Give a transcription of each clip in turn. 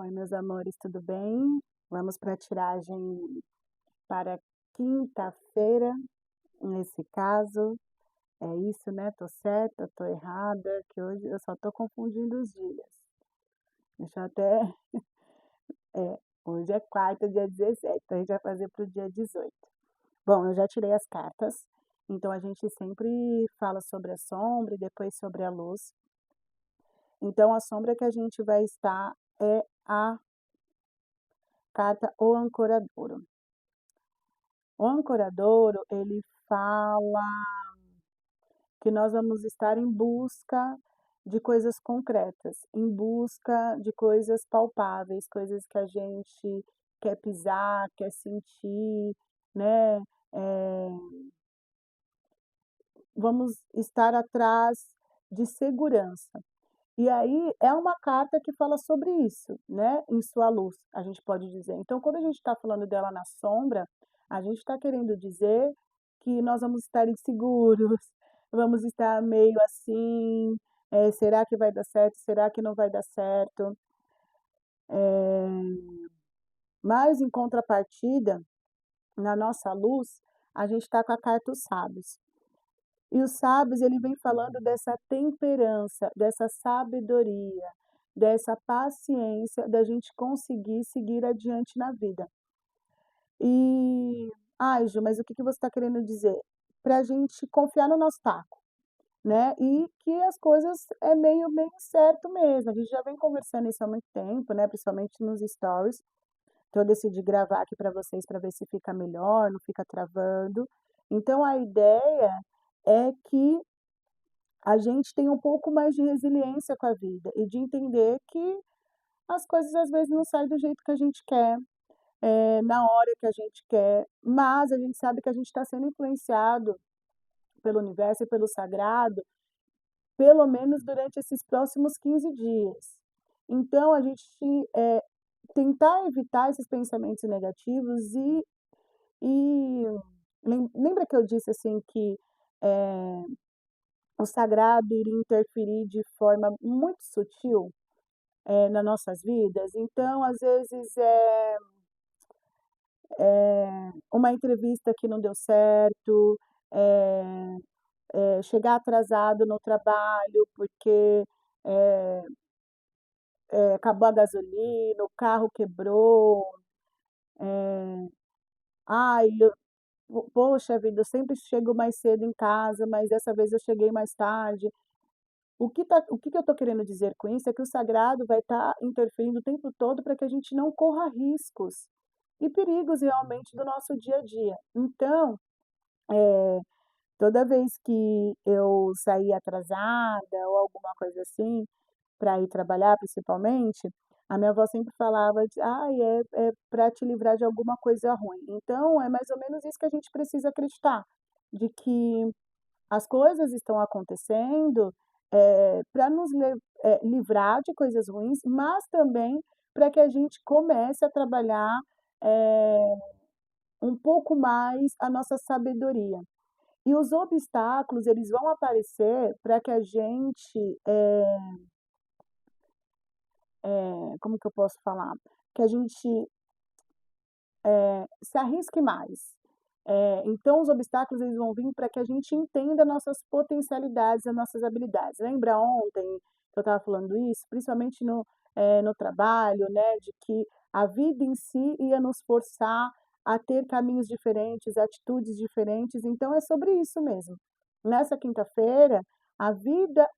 Oi, meus amores, tudo bem? Vamos para a tiragem para quinta-feira, nesse caso. É isso, né? Tô certa, tô errada, que hoje eu só tô confundindo os dias. Deixa eu até. É, hoje é quarta, dia 17, então a gente vai fazer para o dia 18. Bom, eu já tirei as cartas, então a gente sempre fala sobre a sombra e depois sobre a luz. Então, a sombra que a gente vai estar é a carta O Ancoradouro. O ancoradouro, ele fala que nós vamos estar em busca de coisas concretas, em busca de coisas palpáveis, coisas que a gente quer pisar, quer sentir, né. Vamos estar atrás de segurança. E aí é uma carta que fala sobre isso, né, em sua luz, a gente pode dizer. Então, quando a gente está falando dela na sombra, a gente está querendo dizer que nós vamos estar inseguros, vamos estar meio assim, será que vai dar certo? Será que não vai dar certo? Mas em contrapartida, na nossa luz, a gente está com a carta Os Sábios. E os sábios, ele vem falando dessa temperança, dessa sabedoria, dessa paciência da gente conseguir seguir adiante na vida. E, ai, Ju, mas o que que você está querendo dizer? Para a gente confiar no nosso taco, né? E que as coisas é meio certo mesmo. A gente já vem conversando isso há muito tempo, né? Principalmente nos stories. Então eu decidi gravar aqui para vocês para ver se fica melhor, não fica travando. Então a ideia é que a gente tem um pouco mais de resiliência com a vida e de entender que as coisas às vezes não saem do jeito que a gente quer, na hora que a gente quer, mas a gente sabe que a gente está sendo influenciado pelo universo e pelo sagrado, pelo menos durante esses próximos 15 dias. Então a gente, tentar evitar esses pensamentos negativos e lembra que eu disse, assim, que, eh, o sagrado iria interferir de forma muito sutil? Nas nossas vidas. Então, às vezes, uma entrevista que não deu certo, eh chegar atrasado no trabalho porque, eh acabou a gasolina, o carro quebrou, "Ai, poxa vida, eu sempre chego mais cedo em casa, mas dessa vez eu cheguei mais tarde". O que que eu estou querendo dizer com isso é que o sagrado vai estar interferindo o tempo todo para que a gente não corra riscos e perigos realmente do nosso dia a dia. Então, toda vez que eu saía atrasada ou alguma coisa assim, para ir trabalhar principalmente, a minha avó sempre falava de: "Ai, é pra te livrar de alguma coisa ruim". Então é mais ou menos isso que a gente precisa acreditar, de que as coisas estão acontecendo, para nos livrar de coisas ruins, mas também para que a gente comece a trabalhar, eh, um pouco mais a nossa sabedoria. E os obstáculos, eles vão aparecer para que a gente, como que eu posso falar? Que a gente se arrisque mais. Então os obstáculos eles vão vir para que a gente entenda nossas potencialidades, as nossas habilidades. Lembra ontem que eu estava falando isso? Principalmente no trabalho, né, de que a vida em si ia nos forçar a ter caminhos diferentes, atitudes diferentes, então é sobre isso mesmo. Nessa quinta-feira, a vida,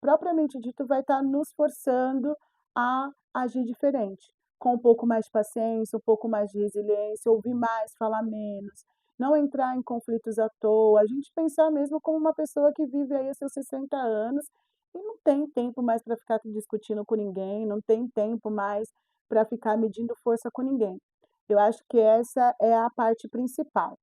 propriamente dito, vai estar nos forçando a agir diferente, com um pouco mais de paciência, um pouco mais de resiliência, ouvir mais, falar menos, não entrar em conflitos à toa, a gente pensar mesmo como uma pessoa que vive aí os seus 60 anos e não tem tempo mais para ficar discutindo com ninguém, não tem tempo mais para ficar medindo força com ninguém. Eu acho que essa é a parte principal.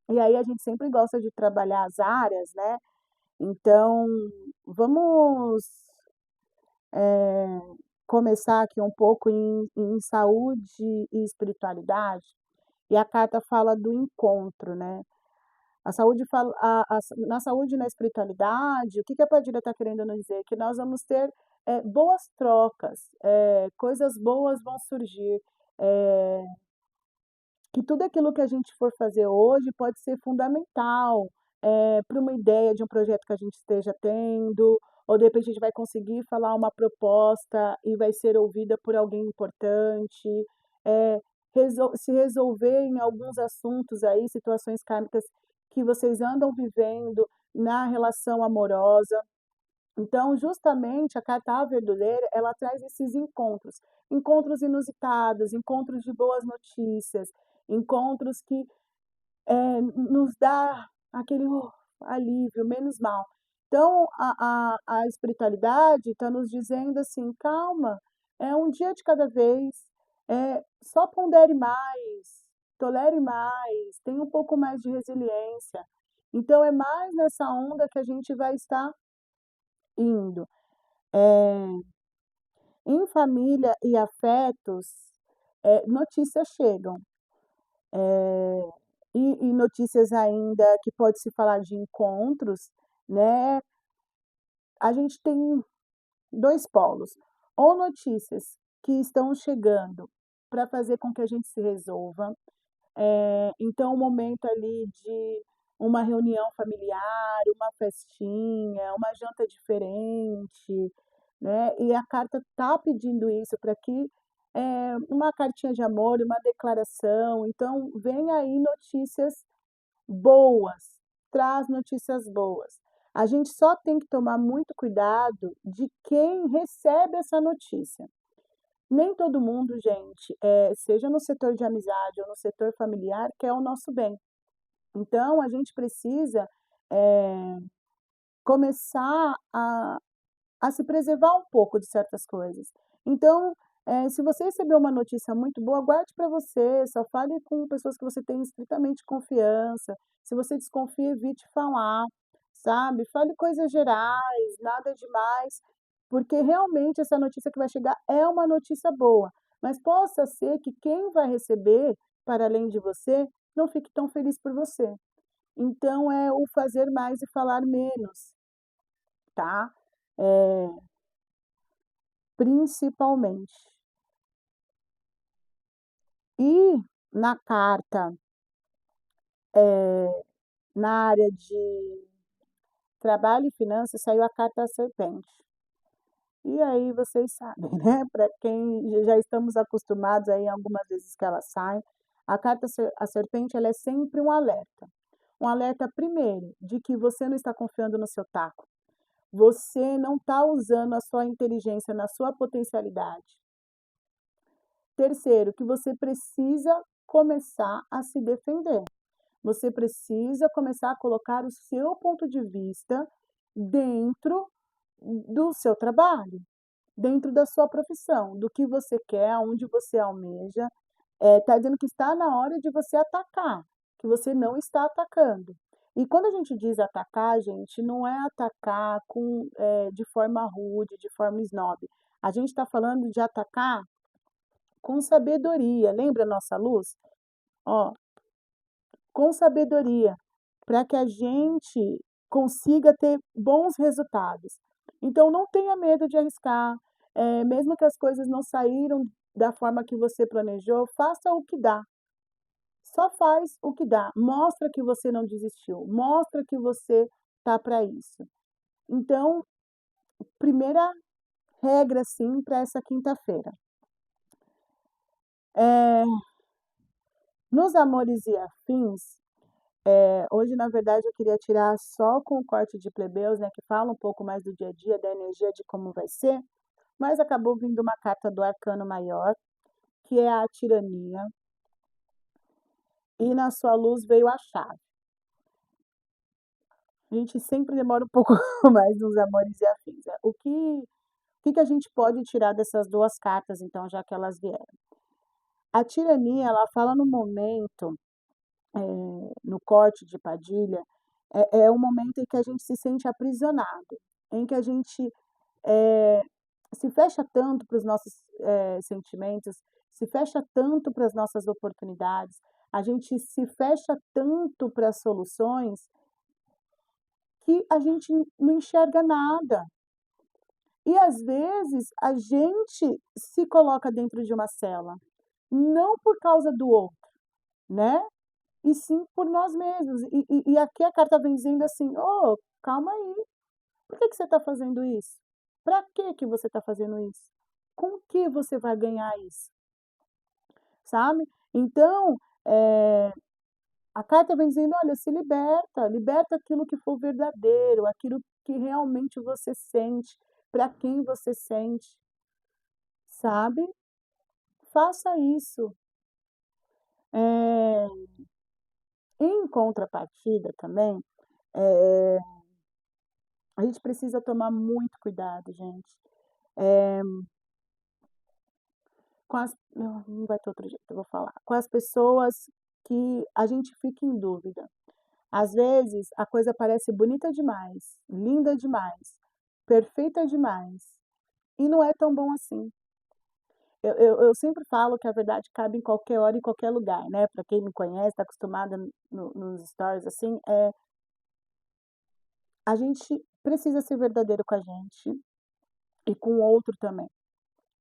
E aí a gente sempre gosta de trabalhar as áreas, né, então vamos, começar aqui um pouco em saúde e espiritualidade, e a carta fala do encontro, né. A saúde fala na saúde e na espiritualidade, o que que a Padilha está querendo nos dizer? Que nós vamos ter, boas trocas, coisas boas vão surgir, eh que tudo aquilo que a gente for fazer hoje pode ser fundamental, para uma ideia de um projeto que a gente esteja tendo, ou de repente a gente vai conseguir falar uma proposta e vai ser ouvida por alguém importante, eh, se resolver em alguns assuntos aí, situações kármicas que vocês andam vivendo na relação amorosa. Então, justamente, a carta A Verdureira, ela traz esses encontros, encontros inusitados, encontros de boas notícias, encontros que, nos dá aquele alívio, menos mal. Então, a espiritualidade está nos dizendo assim: "Calma, é um dia de cada vez, só pondere mais, tolere mais, tenha um pouco mais de resiliência". Então é mais nessa onda que a gente vai estar indo. Eh, Em família e afetos, notícias chegam, eh, e notícias ainda que pode se falar de encontros, né, a gente tem 2 polos, ou notícias que estão chegando para fazer com que a gente se resolva, então o momento ali de uma reunião familiar, uma festinha, uma janta diferente, né, e a carta tá pedindo isso para que, uma cartinha de amor, uma declaração, então vem aí notícias boas, traz notícias boas. A gente só tem que tomar muito cuidado de quem recebe essa notícia. Nem todo mundo, gente, seja no setor de amizade ou no setor familiar, quer o nosso bem. Então a gente precisa, eh, começar a se preservar um pouco de certas coisas. Então, se você receber uma notícia muito boa, guarde para você, só fale com pessoas que você tem estritamente confiança. Se você desconfia, evite falar, sabe. Fale coisas gerais, nada demais, porque realmente essa notícia que vai chegar é uma notícia boa, mas possa ser que quem vai receber, para além de você, não fique tão feliz por você. Então é o fazer mais e falar menos, tá. Eh Principalmente. E na carta, na área de trabalho e finanças, saiu a carta da serpente. E aí vocês sabem, né, para quem já estamos acostumados aí algumas vezes que ela sai, a carta a serpente ela é sempre um alerta. Um alerta primeiro, de que você não está confiando no seu taco, você não está usando a sua inteligência na sua potencialidade. Terceiro, que você precisa começar a se defender. Você precisa começar a colocar o seu ponto de vista dentro do seu trabalho, dentro da sua profissão, do que você quer, aonde você almeja. Tá dizendo que está na hora de você atacar, que você não está atacando. E quando a gente diz atacar, gente, não é atacar de forma rude, de forma snob. A gente está falando de atacar com sabedoria. Lembra a nossa luz? Ó, com sabedoria, para que a gente consiga ter bons resultados. Então não tenha medo de arriscar, mesmo que as coisas não saíram da forma que você planejou, faça o que dá. Só faz o que dá, mostra que você não desistiu, mostra que você tá para isso. Então, primeira regra, assim, para essa quinta-feira. Eh, Nos amores e afins, hoje, na verdade, eu queria tirar só com o corte de plebeus, né, que fala um pouco mais do dia a dia, da energia de como vai ser, mas acabou vindo uma carta do arcano maior, que é a tirania, e na sua luz veio a chave. A gente sempre demora um pouco mais nos amores e afins, né. O que que a gente pode tirar dessas 2 cartas, então, já que elas vieram? A tirania, ela fala no momento, no corte de Padilha, é um momento em que a gente se sente aprisionado, em que a gente, eh, se fecha tanto para os nossos, sentimentos, se fecha tanto para as nossas oportunidades, A gente se fecha tanto para soluções que a gente não enxerga nada. E às vezes a gente se coloca dentro de uma cela, não por causa do outro, né, e sim por nós mesmos. E aqui a carta vem dizendo assim: "Ô, calma aí, por que que você está fazendo isso? Para que você está fazendo isso? Com o que você vai ganhar isso?", sabe. Então, eh, a carta vem dizendo: "Olha, se liberta, liberta aquilo que for verdadeiro, aquilo que realmente você sente, para quem você sente", sabe. Faça isso. Eh, em contrapartida também, eh, a gente precisa tomar muito cuidado, gente, eh, não vai ter outro jeito, eu vou falar. Com as pessoas que a gente fica em dúvida. Às vezes, a coisa parece bonita demais, linda demais, perfeita demais, e não é tão bom assim. Eu sempre falo que a verdade cabe em qualquer hora, em qualquer lugar, né, pra quem me conhece, está acostumada nos stories, assim, a gente precisa ser verdadeiro com a gente e com o outro também,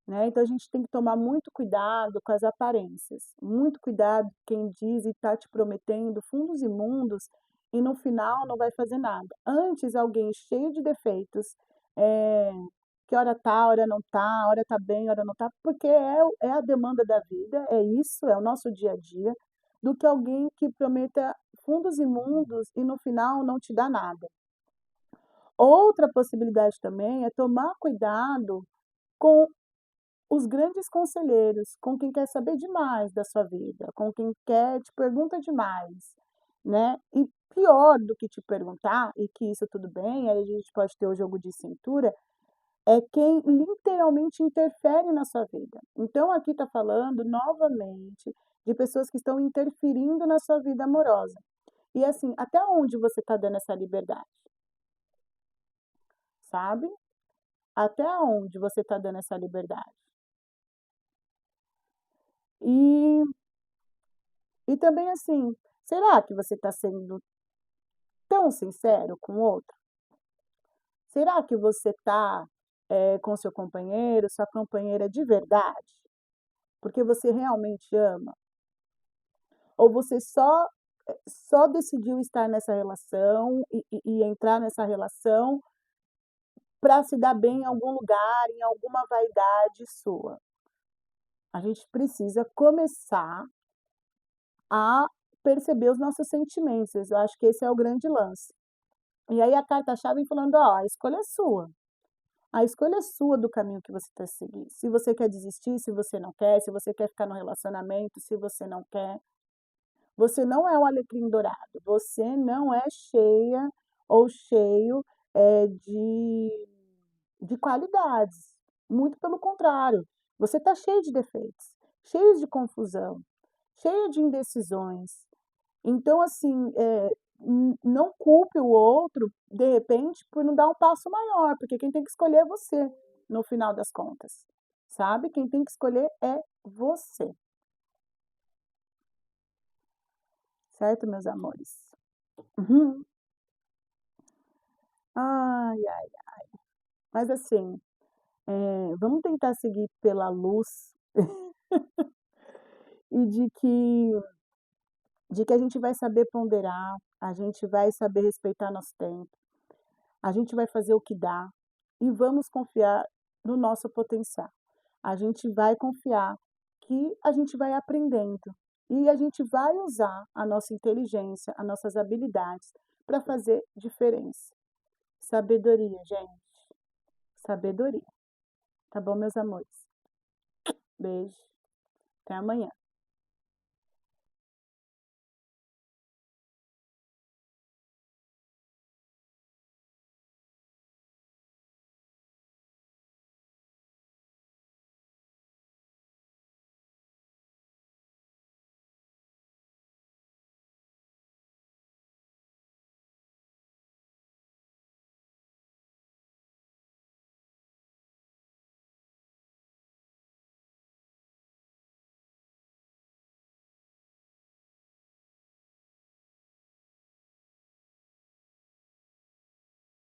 né. Então a gente tem que tomar muito cuidado com as aparências, muito cuidado quem diz e está te prometendo fundos e mundos e no final não vai fazer nada. Antes alguém cheio de defeitos, eh, que hora tá, hora não tá, hora tá bem, hora não tá, porque é a demanda da vida, é isso, é o nosso dia a dia, do que alguém que prometa fundos e mundos e no final não te dá nada. Outra possibilidade também é tomar cuidado com os grandes conselheiros, com quem quer saber demais da sua vida, com quem quer te pergunta demais, né. E pior do que te perguntar, e que isso tudo bem, aí a gente pode ter o jogo de cintura, é quem literalmente interfere na sua vida. Então aqui está falando novamente de pessoas que estão interferindo na sua vida amorosa. E assim, até onde você está dando essa liberdade, sabe? Até onde você está dando essa liberdade? E também, assim, será que você está sendo tão sincero com o outro? Será que você está, com seu companheiro, sua companheira de verdade? Porque você realmente ama? Ou você só decidiu estar nessa relação e entrar nessa relação para se dar bem em algum lugar, em alguma vaidade sua? A gente precisa começar a perceber os nossos sentimentos, eu acho que esse é o grande lance. E aí a carta-chave vem falando: "Ó, a escolha é sua, a escolha é sua do caminho que você está seguir. Se você quer desistir, se você não quer, se você quer ficar no relacionamento, se você não quer. Você não é um alecrim dourado, você não é cheia ou cheio, de qualidades, muito pelo contrário, você está cheio de defeitos, cheio de confusão, cheio de indecisões. Então, assim, não culpe o outro, de repente, por não dar um passo maior, porque quem tem que escolher é você, no final das contas, sabe. Quem tem que escolher é você, certo, meus amores? Uhum. Ai, ai, mas assim, vamos tentar seguir pela luz e de que a gente vai saber ponderar, a gente vai saber respeitar nosso tempo. A gente vai fazer o que dá e vamos confiar no nosso potencial. A gente vai confiar que a gente vai aprendendo e a gente vai usar a nossa inteligência, as nossas habilidades para fazer diferença. Sabedoria, gente, sabedoria. Tá bom, meus amores? Beijo, até amanhã.